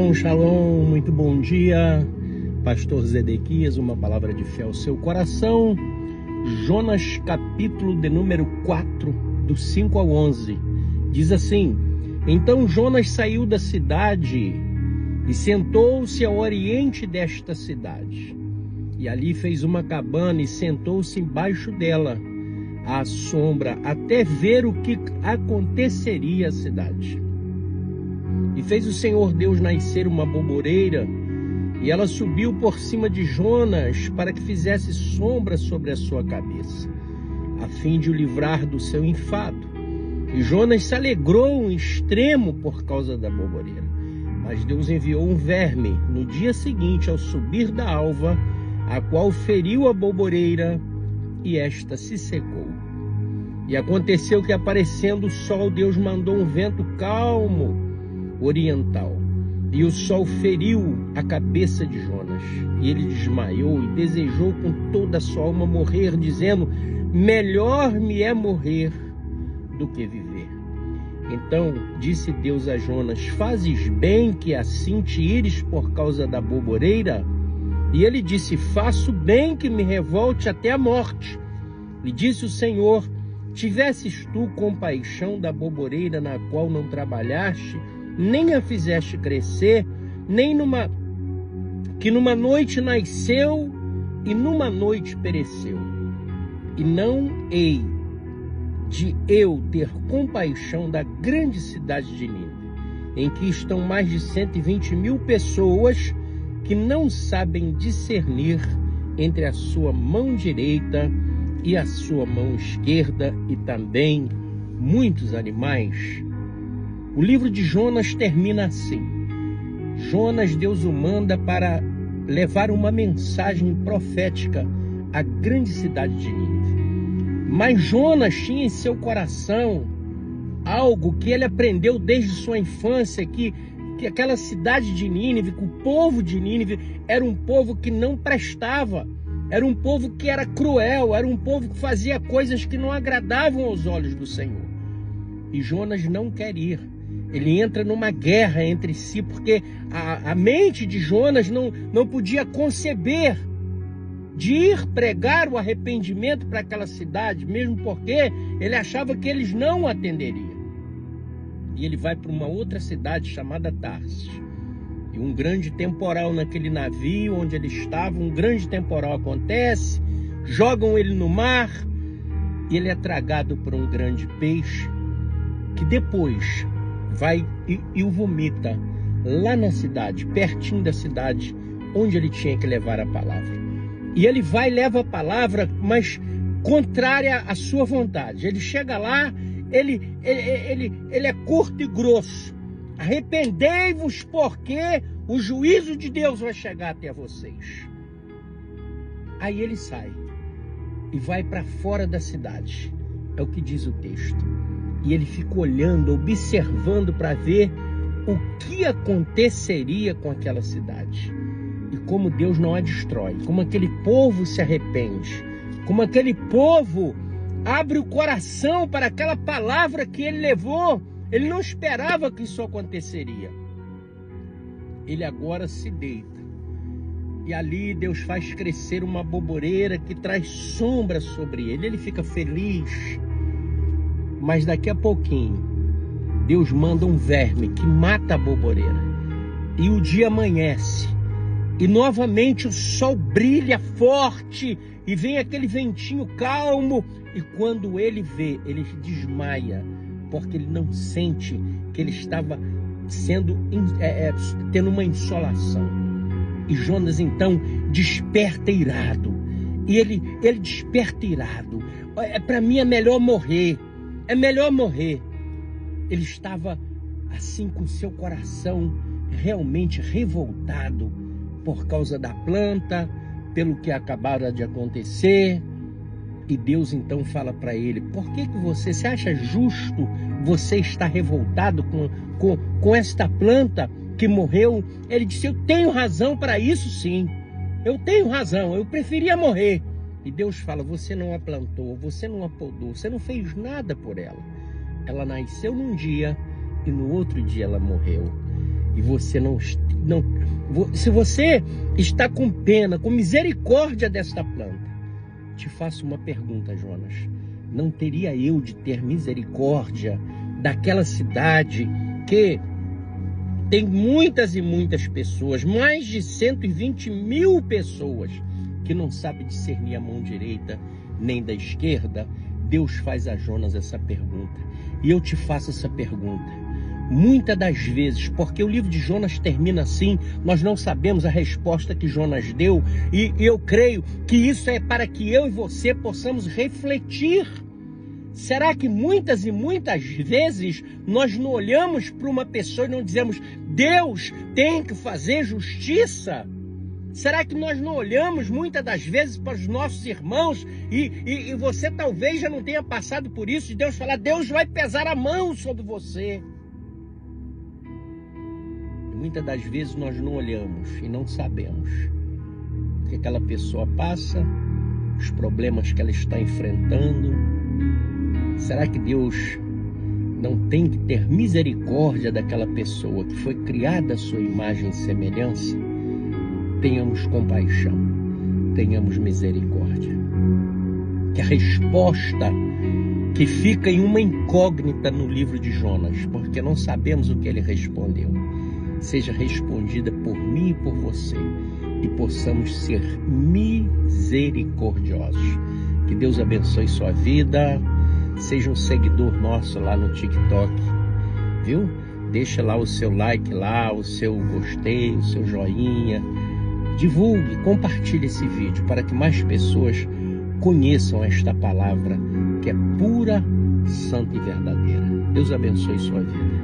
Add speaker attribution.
Speaker 1: Shalom, shalom, muito bom dia, Pastor Zedequias, uma palavra de fé ao seu coração. Jonas, capítulo de número 4, do 5 ao 11, diz assim: Então Jonas saiu da cidade e sentou-se ao oriente desta cidade, e ali fez uma cabana e sentou-se embaixo dela, à sombra, até ver o que aconteceria à cidade. E fez o Senhor Deus nascer uma boboreira, e ela subiu por cima de Jonas para que fizesse sombra sobre a sua cabeça, a fim de o livrar do seu enfado. E Jonas se alegrou em extremo por causa da boboreira. Mas Deus enviou um verme no dia seguinte, ao subir da alva, a qual feriu a boboreira, e esta se secou. E aconteceu que, aparecendo o sol, Deus mandou um vento calmo oriental, e o sol feriu a cabeça de Jonas, e ele desmaiou e desejou com toda a sua alma morrer, dizendo: melhor me é morrer do que viver. Então disse Deus a Jonas: fazes bem que assim te ires por causa da boboreira? E ele disse: faço bem que me revolte até a morte. E disse o Senhor: tivesses tu compaixão da boboreira, na qual não trabalhaste, nem a fizeste crescer, nem que numa noite nasceu e numa noite pereceu. E não hei de eu ter compaixão da grande cidade de Nínive, em que estão mais de 120.000 pessoas que não sabem discernir entre a sua mão direita e a sua mão esquerda, e também muitos animais. O livro de Jonas termina assim: Jonas, Deus o manda para levar uma mensagem profética à grande cidade de Nínive. Mas Jonas tinha em seu coração algo que ele aprendeu desde sua infância, que aquela cidade de Nínive, que o povo de Nínive era um povo que não prestava, era um povo que era cruel, era um povo que fazia coisas que não agradavam aos olhos do Senhor. E Jonas não quer ir. Ele entra numa guerra entre si, porque a mente de Jonas não podia conceber de ir pregar o arrependimento para aquela cidade, mesmo porque ele achava que eles não o atenderiam. E ele vai para uma outra cidade chamada Tarsis. E um grande temporal naquele navio onde ele estava, um grande temporal acontece, jogam ele no mar, e ele é tragado por um grande peixe, que depois vai e o vomita lá na cidade, pertinho da cidade onde ele tinha que levar a palavra. E ele vai e leva a palavra, mas contrária à sua vontade. Ele chega lá, ele é curto e grosso: arrependei-vos, porque o juízo de Deus vai chegar até vocês. Aí ele sai e vai para fora da cidade, é o que diz o texto. E ele fica olhando, observando para ver o que aconteceria com aquela cidade. E como Deus não a destrói, como aquele povo se arrepende, como aquele povo abre o coração para aquela palavra que ele levou. Ele não esperava que isso aconteceria. Ele agora se deita, e ali Deus faz crescer uma boboreira que traz sombra sobre ele. Ele fica feliz. Mas daqui a pouquinho, Deus manda um verme que mata a boboreira. E o dia amanhece. E novamente o sol brilha forte. E vem aquele ventinho calmo. E quando ele vê, ele desmaia. Porque ele não sente que ele estava tendo uma insolação. E Jonas então desperta irado. E ele desperta irado. Para mim é melhor morrer. É melhor morrer. Ele estava assim com seu coração realmente revoltado por causa da planta, pelo que acabara de acontecer. E Deus então fala para ele: por que você acha justo você estar revoltado com esta planta que morreu? Ele disse: eu tenho razão para isso, sim. Eu tenho razão, eu preferia morrer. E Deus fala: você não a plantou, você não a podou, você não fez nada por ela. Ela nasceu num dia e no outro dia ela morreu. E você não não, se você está com pena, com misericórdia desta planta, te faço uma pergunta, Jonas. Não teria eu de ter misericórdia daquela cidade que tem muitas e muitas pessoas, mais de 120 mil pessoas, que não sabem discernir a mão direita nem da esquerda? Deus faz a Jonas essa pergunta. E eu te faço essa pergunta. Muitas das vezes, porque o livro de Jonas termina assim, nós não sabemos a resposta que Jonas deu, e eu creio que isso é para que eu e você possamos refletir. Será que muitas e muitas vezes nós não olhamos para uma pessoa e não dizemos: Deus tem que fazer justiça? Será que nós não olhamos muitas das vezes para os nossos irmãos e você talvez já não tenha passado por isso, de Deus falar: Deus vai pesar a mão sobre você? E muitas das vezes nós não olhamos e não sabemos o que aquela pessoa passa, os problemas que ela está enfrentando. Será que Deus não tem que ter misericórdia daquela pessoa que foi criada à sua imagem e semelhança? Tenhamos compaixão, tenhamos misericórdia. Que a resposta que fica em uma incógnita no livro de Jonas, porque não sabemos o que ele respondeu, seja respondida por mim e por você, e possamos ser misericordiosos. Que Deus abençoe sua vida. Seja um seguidor nosso lá no TikTok, viu? Deixa lá o seu like lá, o seu gostei, o seu joinha. Divulgue, compartilhe esse vídeo para que mais pessoas conheçam esta palavra que é pura, santa e verdadeira. Deus abençoe sua vida.